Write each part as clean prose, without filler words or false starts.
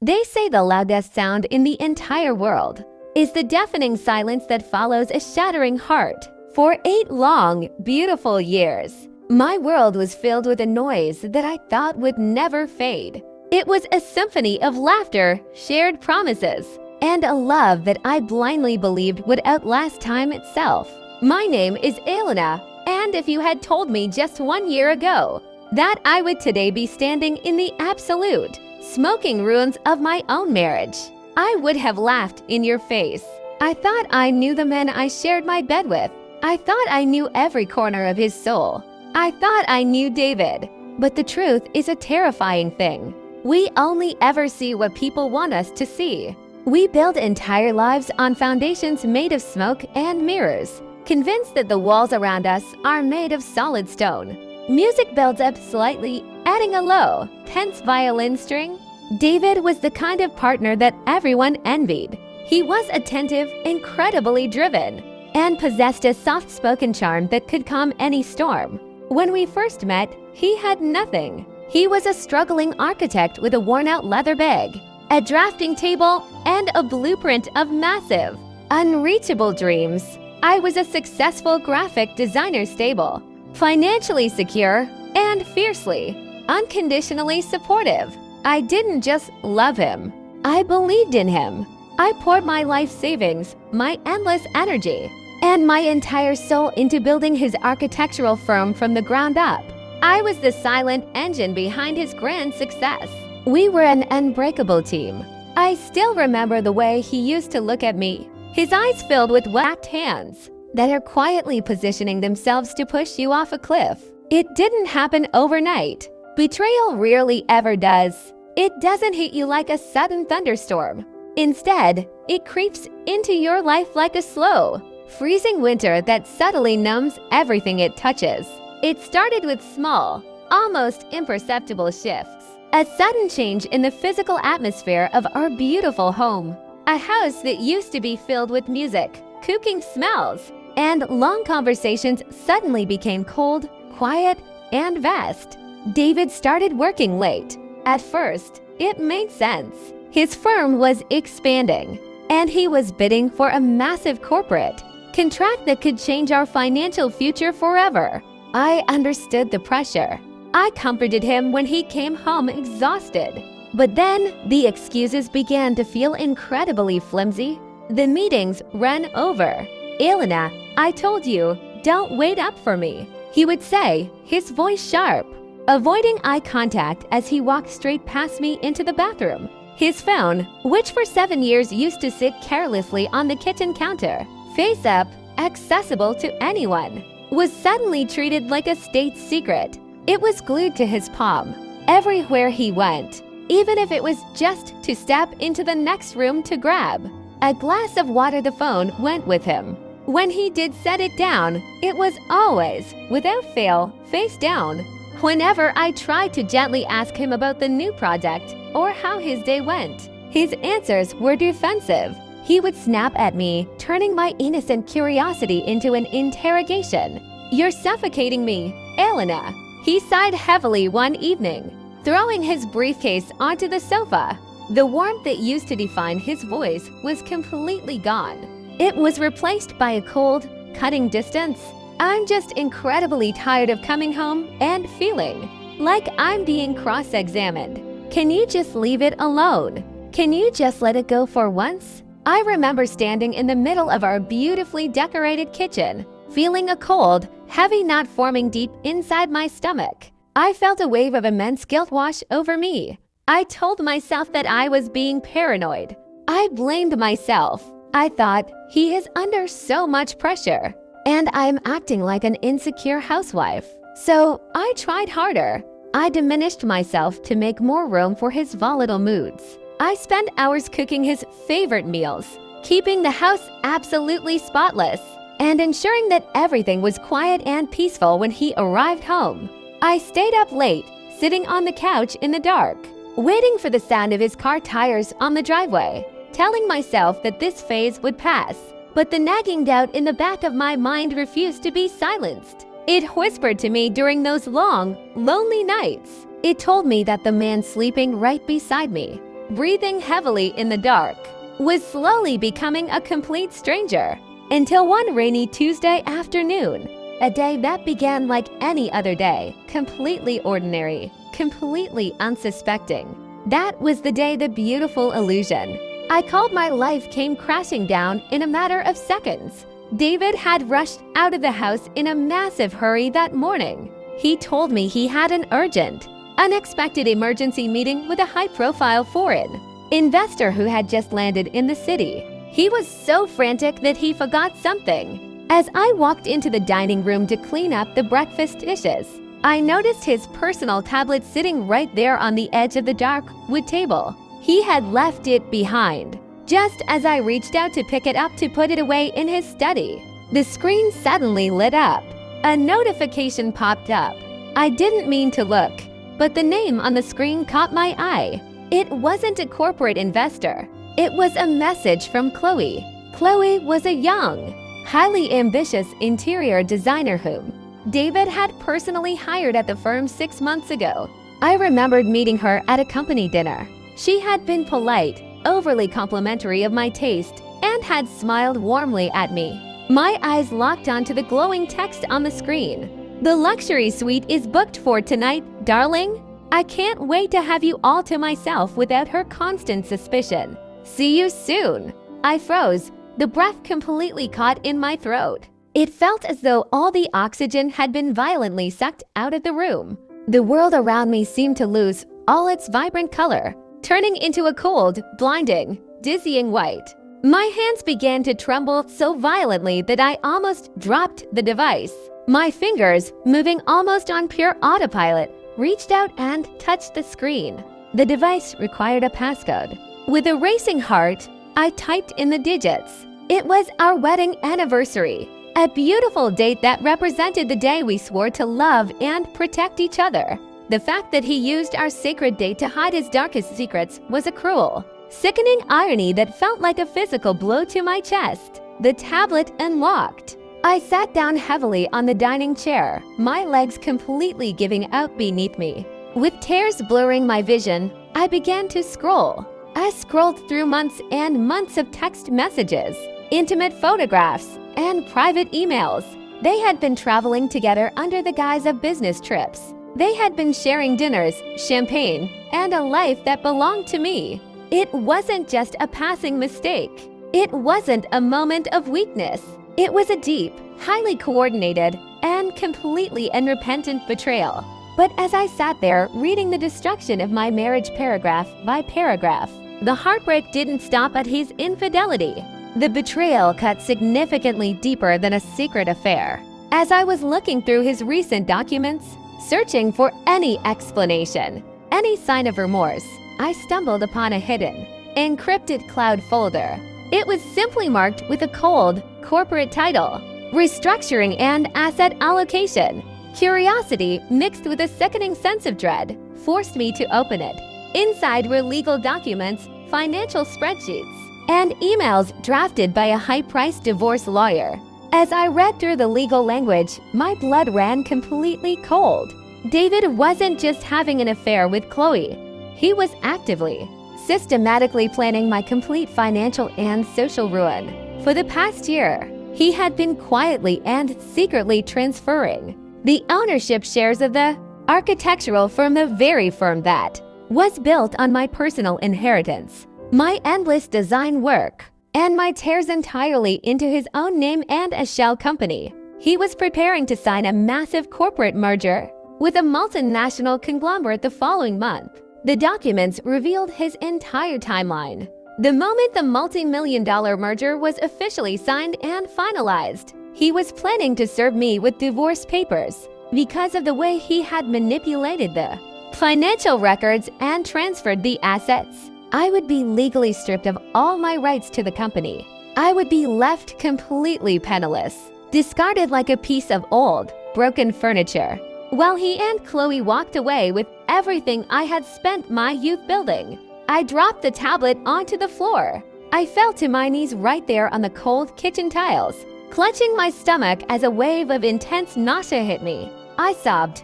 They say the loudest sound in the entire world is the deafening silence that follows a shattering heart. For 8 long, beautiful years, my world was filled with a noise that I thought would never fade. It was a symphony of laughter, shared promises, and a love that I blindly believed would outlast time itself. My name is Elena, and if you had told me just 1 year ago that I would today be standing in the absolute, smoking ruins of my own marriage, I would have laughed in your face. I thought I knew the men I shared my bed with. I thought I knew every corner of his soul. I thought I knew David. But the truth is a terrifying thing. We only ever see what people want us to see. We build entire lives on foundations made of smoke and mirrors, convinced that the walls around us are made of solid stone. Music builds up slightly, adding a low, tense violin string. David was the kind of partner that everyone envied. He was attentive, incredibly driven, and possessed a soft-spoken charm that could calm any storm. When we first met, he had nothing. He was a struggling architect with a worn-out leather bag, a drafting table, and a blueprint of massive, unreachable dreams. I was a successful graphic designer, stable, financially secure, and fiercely, unconditionally supportive. I didn't just love him. I believed in him. I poured my life savings, my endless energy, and my entire soul into building his architectural firm from the ground up. I was the silent engine behind his grand success. We were an unbreakable team. I still remember the way he used to look at me, his eyes filled with wet hands that are quietly positioning themselves to push you off a cliff. It didn't happen overnight. Betrayal rarely ever does. It doesn't hit you like a sudden thunderstorm. Instead, it creeps into your life like a slow, freezing winter that subtly numbs everything it touches. It started with small, almost imperceptible shifts. A sudden change in the physical atmosphere of our beautiful home. A house that used to be filled with music, cooking smells, and long conversations suddenly became cold, quiet, and vast. David started working late. At first, it made sense. His firm was expanding, and he was bidding for a massive corporate contract that could change our financial future forever. I understood the pressure. I comforted him when he came home exhausted. But then the excuses began to feel incredibly flimsy. The meetings ran over. "Elena, I told you, don't wait up for me," he would say, his voice sharp, avoiding eye contact as he walked straight past me into the bathroom. His phone, which for 7 years used to sit carelessly on the kitchen counter, face up, accessible to anyone, was suddenly treated like a state secret. It was glued to his palm, everywhere he went, even if it was just to step into the next room to grab a glass of water. The phone went with him. When he did set it down, it was always, without fail, face down. Whenever I tried to gently ask him about the new project or how his day went, his answers were defensive. He would snap at me, turning my innocent curiosity into an interrogation. "You're suffocating me, Elena," he sighed heavily one evening, throwing his briefcase onto the sofa. The warmth that used to define his voice was completely gone. It was replaced by a cold, cutting distance. I'm just incredibly tired of coming home and feeling like I'm being cross-examined. Can you just leave it alone? Can you just let it go for once? I remember standing in the middle of our beautifully decorated kitchen, feeling a cold, heavy knot forming deep inside my stomach. I felt a wave of immense guilt wash over me. I told myself that I was being paranoid. I blamed myself. I thought, he is under so much pressure, and I'm acting like an insecure housewife. So I tried harder. I diminished myself to make more room for his volatile moods. I spent hours cooking his favorite meals, keeping the house absolutely spotless, and ensuring that everything was quiet and peaceful when he arrived home. I stayed up late, sitting on the couch in the dark, waiting for the sound of his car tires on the driveway, telling myself that this phase would pass. But the nagging doubt in the back of my mind refused to be silenced. It whispered to me during those long, lonely nights. It told me that the man sleeping right beside me breathing heavily in the dark, was slowly becoming a complete stranger. Until one rainy Tuesday afternoon, a day that began like any other day, completely ordinary, completely unsuspecting. That was the day the beautiful illusion I called my life came crashing down in a matter of seconds. David had rushed out of the house in a massive hurry that morning. He told me he had an urgent, unexpected emergency meeting with a high-profile foreign investor who had just landed in the city. He was so frantic that he forgot something. As I walked into the dining room to clean up the breakfast dishes, I noticed his personal tablet sitting right there on the edge of the dark wood table. He had left it behind, just as I reached out to pick it up to put it away in his study. The screen suddenly lit up. A notification popped up. I didn't mean to look, but the name on the screen caught my eye. It wasn't a corporate investor. It was a message from Chloe. Chloe was a young, highly ambitious interior designer whom David had personally hired at the firm 6 months ago. I remembered meeting her at a company dinner. She had been polite, overly complimentary of my taste, and had smiled warmly at me. My eyes locked onto the glowing text on the screen. "The luxury suite is booked for tonight, darling. I can't wait to have you all to myself without her constant suspicion. See you soon." I froze, the breath completely caught in my throat. It felt as though all the oxygen had been violently sucked out of the room. The world around me seemed to lose all its vibrant color, turning into a cold, blinding, dizzying white. My hands began to tremble so violently that I almost dropped the device. My fingers, moving almost on pure autopilot, reached out and touched the screen. The device required a passcode. With a racing heart, I typed in the digits. It was our wedding anniversary, a beautiful date that represented the day we swore to love and protect each other. The fact that he used our sacred date to hide his darkest secrets was a cruel, sickening irony that felt like a physical blow to my chest. The tablet unlocked. I sat down heavily on the dining chair, my legs completely giving out beneath me. With tears blurring my vision, I began to scroll. I scrolled through months and months of text messages, intimate photographs, and private emails. They had been traveling together under the guise of business trips. They had been sharing dinners, champagne, and a life that belonged to me. It wasn't just a passing mistake. It wasn't a moment of weakness. It was a deep, highly coordinated, and completely unrepentant betrayal. But as I sat there reading the destruction of my marriage paragraph by paragraph, the heartbreak didn't stop at his infidelity. The betrayal cut significantly deeper than a secret affair. As I was looking through his recent documents, searching for any explanation, any sign of remorse, I stumbled upon a hidden, encrypted cloud folder. It was simply marked with a cold, corporate title: Restructuring and Asset Allocation. Curiosity, mixed with a sickening sense of dread, forced me to open it. Inside were legal documents, financial spreadsheets, and emails drafted by a high-priced divorce lawyer. As I read through the legal language, my blood ran completely cold. David wasn't just having an affair with Chloe. He was actively, systematically planning my complete financial and social ruin. For the past year, he had been quietly and secretly transferring the ownership shares of the architectural firm, the very firm that was built on my personal inheritance, my endless design work, and my tears entirely into his own name and a shell company. He was preparing to sign a massive corporate merger with a multinational conglomerate the following month. The documents revealed his entire timeline. The moment the multi-million-dollar merger was officially signed and finalized, he was planning to serve me with divorce papers because of the way he had manipulated the financial records and transferred the assets. I would be legally stripped of all my rights to the company. I would be left completely penniless, discarded like a piece of old, broken furniture, while he and Chloe walked away with everything I had spent my youth building. I dropped the tablet onto the floor. I fell to my knees right there on the cold kitchen tiles, clutching my stomach as a wave of intense nausea hit me. I sobbed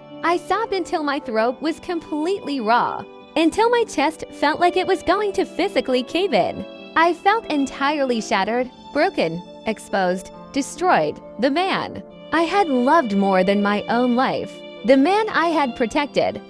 until my throat was completely raw. until my chest felt like it was going to physically cave in. I felt entirely shattered, broken, exposed, destroyed. The man I had loved more than my own life, the man I had protected,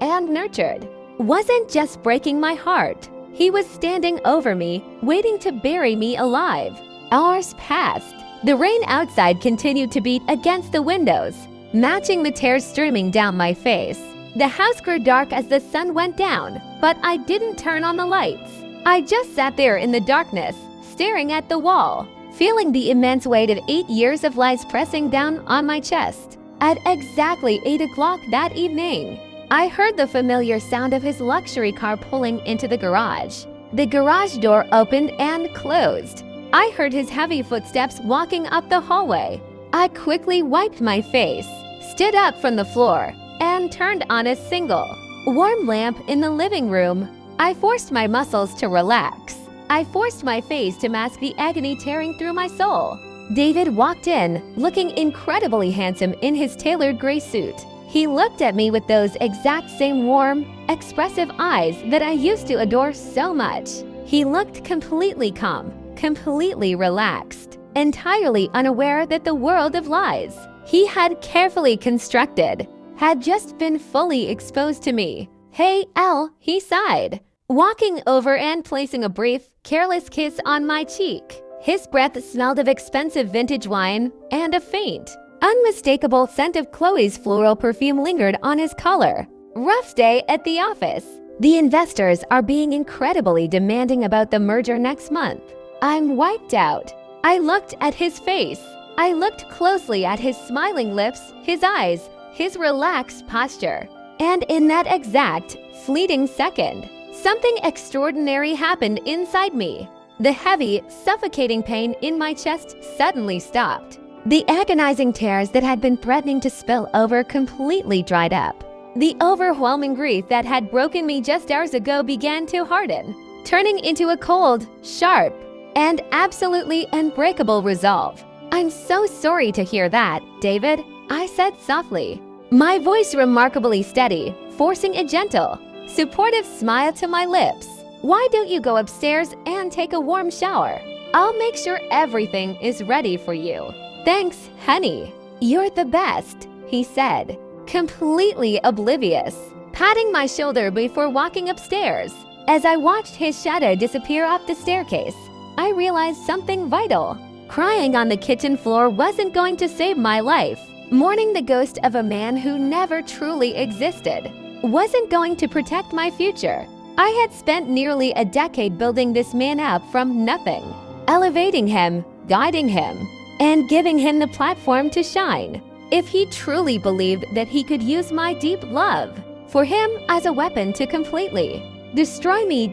and nurtured, wasn't just breaking my heart. He was standing over me, waiting to bury me alive. Hours passed. The rain outside continued to beat against the windows, matching the tears streaming down my face. The house grew dark as the sun went down, but I didn't turn on the lights. I just sat there in the darkness, staring at the wall, feeling the immense weight of 8 years of lies pressing down on my chest. At exactly 8 o'clock that evening, I heard the familiar sound of his luxury car pulling into the garage. The garage door opened and closed. I heard his heavy footsteps walking up the hallway. I quickly wiped my face, stood up from the floor, and turned on a single, warm lamp in the living room. I forced my muscles to relax. I forced my face to mask the agony tearing through my soul. David walked in, looking incredibly handsome in his tailored gray suit. He looked at me with those exact same warm, expressive eyes that I used to adore so much. He looked completely calm, completely relaxed, entirely unaware that the world of lies he had carefully constructed had just been fully exposed to me. "Hey, Elle," he sighed, walking over and placing a brief, careless kiss on my cheek. His breath smelled of expensive vintage wine, and a faint, unmistakable scent of Chloe's floral perfume lingered on his collar. "Rough day at the office. The investors are being incredibly demanding about the merger next month. I'm wiped out." I looked at his face. I looked closely at his smiling lips, his eyes, his relaxed posture. And in that exact, fleeting second, something extraordinary happened inside me. The heavy, suffocating pain in my chest suddenly stopped. The agonizing tears that had been threatening to spill over completely dried up. The overwhelming grief that had broken me just hours ago began to harden, turning into a cold, sharp, and absolutely unbreakable resolve. "I'm so sorry to hear that, David," I said softly, my voice remarkably steady, forcing a gentle, supportive smile to my lips. "Why don't you go upstairs and take a warm shower? I'll make sure everything is ready for you." "Thanks, honey. You're the best," he said, completely oblivious, patting my shoulder before walking upstairs. As I watched his shadow disappear up the staircase, I realized something vital. Crying on the kitchen floor wasn't going to save my life. Mourning the ghost of a man who never truly existed wasn't going to protect my future. I had spent nearly a decade building this man up from nothing, elevating him, guiding him, and giving him the platform to shine. If he truly believed that he could use my deep love for him as a weapon to completely destroy me,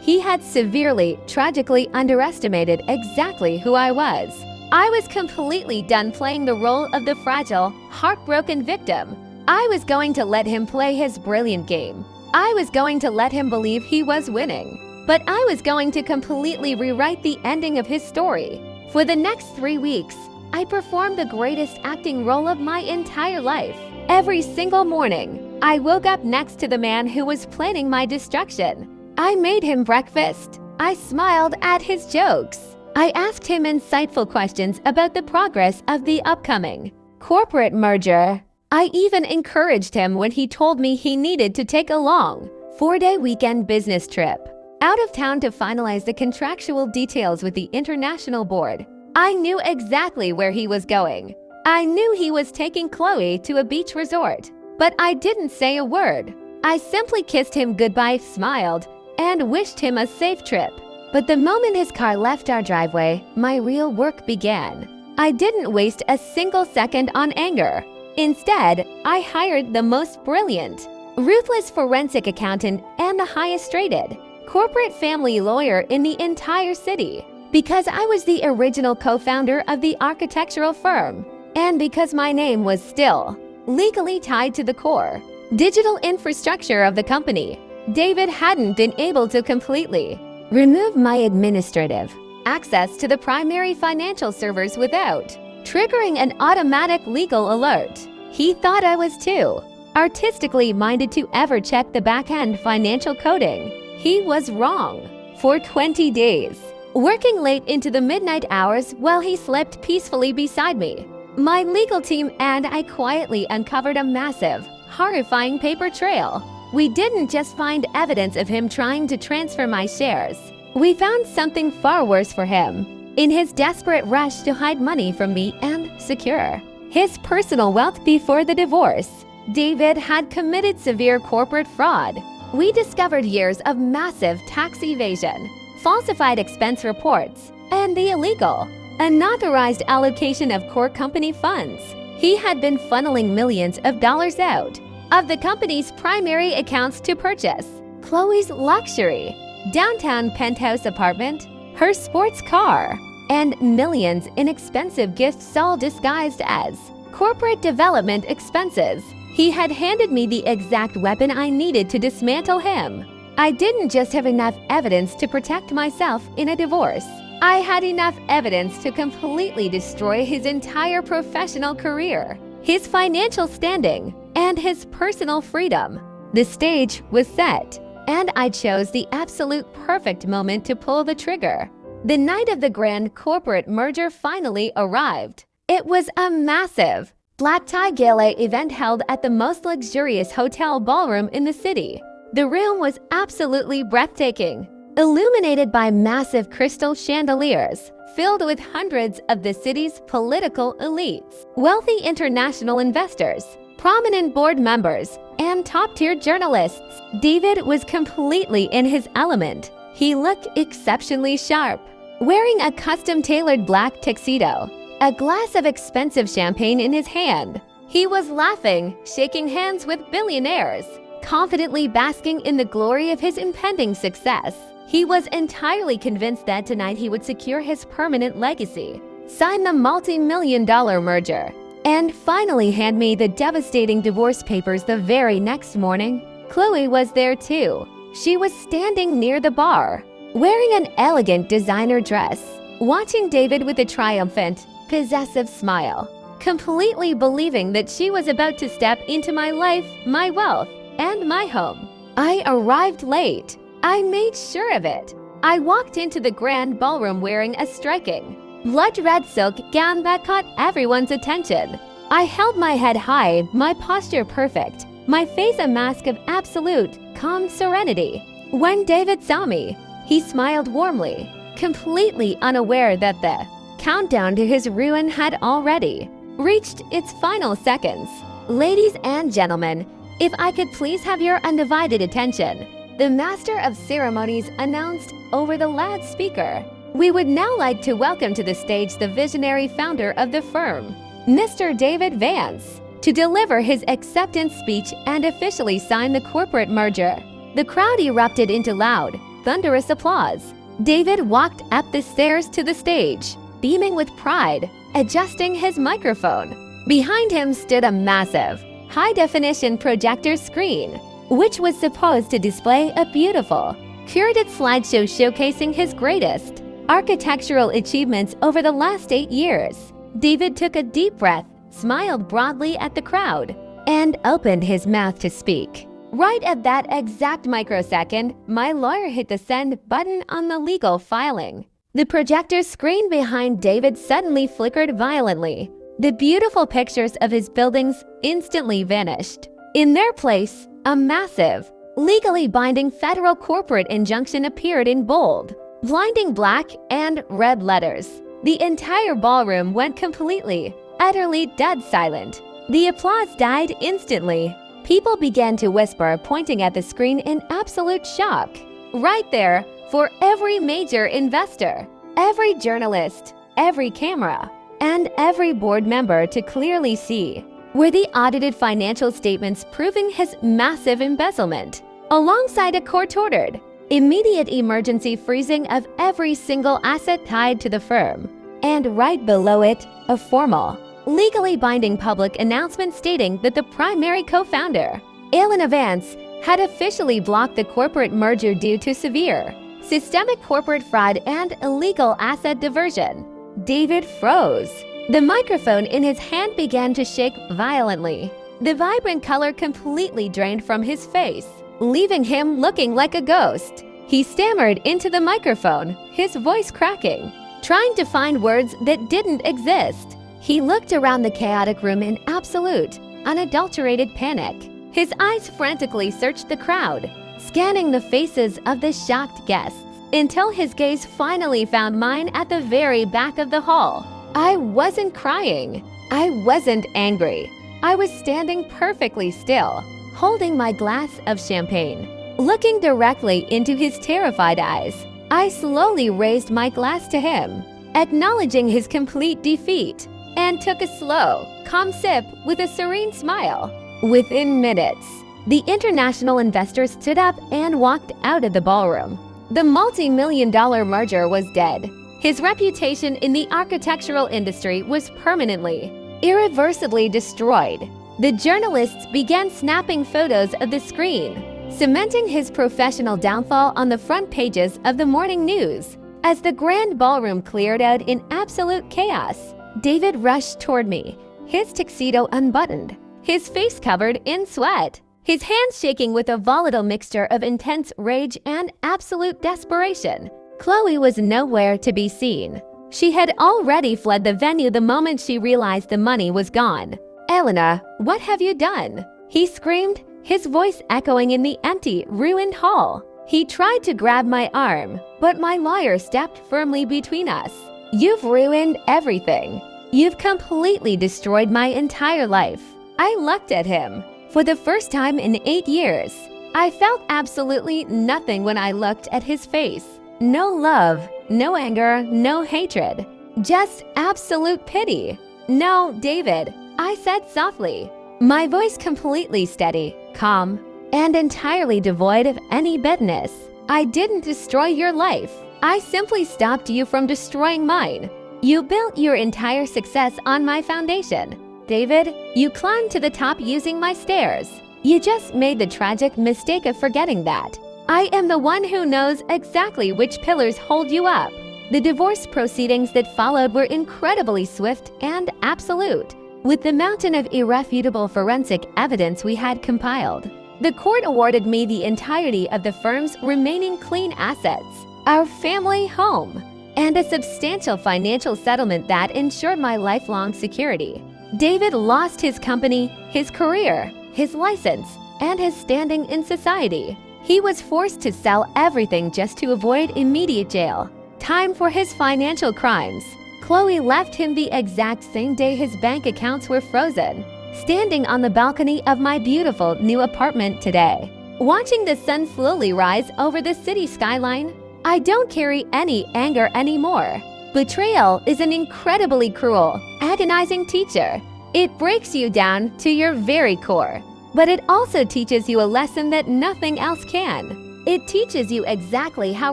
he had severely, tragically underestimated exactly who I was. I was completely done playing the role of the fragile, heartbroken victim. I was going to let him play his brilliant game. I was going to let him believe he was winning. But I was going to completely rewrite the ending of his story. For the next 3 weeks, I performed the greatest acting role of my entire life. Every single morning, I woke up next to the man who was planning my destruction. I made him breakfast. I smiled at his jokes. I asked him insightful questions about the progress of the upcoming corporate merger. I even encouraged him when he told me he needed to take a long 4-day weekend business trip out of town to finalize the contractual details with the international board. I knew exactly where he was going. I knew he was taking Chloe to a beach resort, but I didn't say a word. I simply kissed him goodbye, smiled, and wished him a safe trip. But the moment his car left our driveway, my real work began. I didn't waste a single second on anger. Instead, I hired the most brilliant, ruthless forensic accountant and the highest rated corporate family lawyer in the entire city. Because I was the original co-founder of the architectural firm, and because my name was still legally tied to the core digital infrastructure of the company, David hadn't been able to completely remove my administrative access to the primary financial servers without triggering an automatic legal alert. He thought I was too artistically minded to ever check the back-end financial coding. He was wrong. For 20 days, working late into the midnight hours while he slept peacefully beside me, my legal team and I quietly uncovered a massive, horrifying paper trail. We didn't just find evidence of him trying to transfer my shares. We found something far worse for him. In his desperate rush to hide money from me and secure his personal wealth before the divorce, David had committed severe corporate fraud. We discovered years of massive tax evasion, falsified expense reports, and the illegal, unauthorized allocation of core company funds. He had been funneling millions of dollars out of the company's primary accounts to purchase Chloe's luxury downtown penthouse apartment, her sports car, and millions in expensive gifts, all disguised as corporate development expenses. He had handed me the exact weapon I needed to dismantle him. I didn't just have enough evidence to protect myself in a divorce. I had enough evidence to completely destroy his entire professional career, his financial standing, and his personal freedom. The stage was set, and I chose the absolute perfect moment to pull the trigger. The night of the grand corporate merger finally arrived. It was a massive, black-tie gala event held at the most luxurious hotel ballroom in the city. The room was absolutely breathtaking, illuminated by massive crystal chandeliers filled with hundreds of the city's political elites, wealthy international investors, prominent board members, and top-tier journalists. David was completely in his element. He looked exceptionally sharp, wearing a custom-tailored black tuxedo, a glass of expensive champagne in his hand. He was laughing, shaking hands with billionaires, confidently basking in the glory of his impending success. He was entirely convinced that tonight he would secure his permanent legacy, sign the multi-million-dollar merger, and finally hand me the devastating divorce papers the very next morning. Chloe was there too. She was standing near the bar, wearing an elegant designer dress, watching David with a triumphant, possessive smile, completely believing that she was about to step into my life, my wealth, and my home. I arrived late. I made sure of it. I walked into the grand ballroom wearing a striking, blood-red silk gown that caught everyone's attention. I held my head high, my posture perfect, my face a mask of absolute, calm serenity. When David saw me, he smiled warmly, completely unaware that the countdown to his ruin had already reached its final seconds. Ladies and gentlemen, if I could please have your undivided attention, the Master of Ceremonies announced over the loudspeaker. We would now like to welcome to the stage the visionary founder of the firm, Mr. David Vance, to deliver his acceptance speech and officially sign the corporate merger. The crowd erupted into loud, thunderous applause. David walked up the stairs to the stage, beaming with pride, adjusting his microphone. Behind him stood a massive, high-definition projector screen, which was supposed to display a beautiful, curated slideshow showcasing his greatest architectural achievements over the last 8 years. David took a deep breath, smiled broadly at the crowd, and opened his mouth to speak. Right at that exact microsecond, my lawyer hit the send button on the legal filing. The projector screen behind David suddenly flickered violently. The beautiful pictures of his buildings instantly vanished. In their place, a massive, legally binding federal corporate injunction appeared in bold, blinding black and red letters. The entire ballroom went completely, utterly dead silent. The applause died instantly. People began to whisper, pointing at the screen in absolute shock. Right there, for every major investor, every journalist, every camera, and every board member to clearly see, were the audited financial statements proving his massive embezzlement, alongside a court-ordered, immediate emergency freezing of every single asset tied to the firm, and right below it, a formal, legally binding public announcement stating that the primary co-founder, Alan Vance, had officially blocked the corporate merger due to severe, systemic corporate fraud and illegal asset diversion. David froze. The microphone in his hand began to shake violently. The vibrant color completely drained from his face, leaving him looking like a ghost. He stammered into the microphone, his voice cracking, trying to find words that didn't exist. He looked around the chaotic room in absolute, unadulterated panic. His eyes frantically searched the crowd, scanning the faces of the shocked guests, until his gaze finally found mine at the very back of the hall. I wasn't crying. I wasn't angry. I was standing perfectly still, holding my glass of champagne. Looking directly into his terrified eyes, I slowly raised my glass to him, acknowledging his complete defeat, and took a slow, calm sip with a serene smile. Within minutes, the international investor stood up and walked out of the ballroom. The multi-million-dollar merger was dead. His reputation in the architectural industry was permanently, irreversibly destroyed. The journalists began snapping photos of the screen, cementing his professional downfall on the front pages of the morning news. As the grand ballroom cleared out in absolute chaos, David rushed toward me, his tuxedo unbuttoned, his face covered in sweat, his hands shaking with a volatile mixture of intense rage and absolute desperation. Chloe was nowhere to be seen. She had already fled the venue the moment she realized the money was gone. "Elena, what have you done?" he screamed, his voice echoing in the empty, ruined hall. He tried to grab my arm, but my lawyer stepped firmly between us. "You've ruined everything. You've completely destroyed my entire life." I looked at him. For the first time in 8 years, I felt absolutely nothing when I looked at his face. No love, no anger, no hatred. Just absolute pity. "No, David," I said softly, my voice completely steady, calm, and entirely devoid of any bitterness. "I didn't destroy your life. I simply stopped you from destroying mine. You built your entire success on my foundation. David, you climbed to the top using my stairs. You just made the tragic mistake of forgetting that. I am the one who knows exactly which pillars hold you up." The divorce proceedings that followed were incredibly swift and absolute. With the mountain of irrefutable forensic evidence we had compiled, the court awarded me the entirety of the firm's remaining clean assets, our family home, and a substantial financial settlement that ensured my lifelong security. David lost his company, his career, his license, and his standing in society. He was forced to sell everything just to avoid immediate jail time for his financial crimes. Chloe left him the exact same day his bank accounts were frozen, standing on the balcony of my beautiful new apartment today, watching the sun slowly rise over the city skyline. I don't carry any anger anymore. Betrayal is an incredibly cruel, agonizing teacher. It breaks you down to your very core, but it also teaches you a lesson that nothing else can. It teaches you exactly how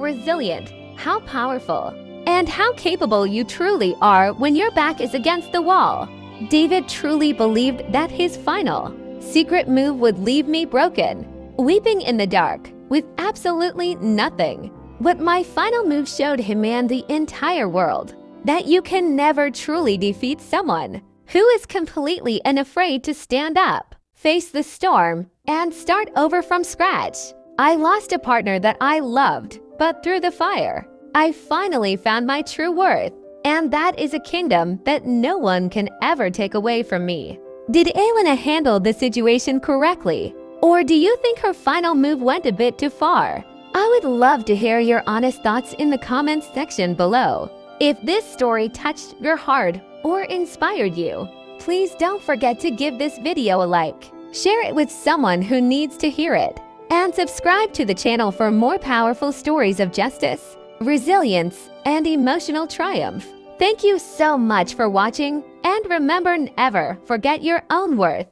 resilient, how powerful, and how capable you truly are when your back is against the wall. David truly believed that his final, secret move would leave me broken, weeping in the dark, with absolutely nothing. But my final move showed him and the entire world that you can never truly defeat someone who is completely unafraid to stand up, face the storm, and start over from scratch. I lost a partner that I loved, but through the fire, I finally found my true worth, and that is a kingdom that no one can ever take away from me. Did Elena handle the situation correctly, or do you think her final move went a bit too far? I would love to hear your honest thoughts in the comments section below. If this story touched your heart or inspired you, please don't forget to give this video a like, share it with someone who needs to hear it, and subscribe to the channel for more powerful stories of justice, resilience, and emotional triumph. Thank you so much for watching, and remember, never forget your own worth.